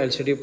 LCD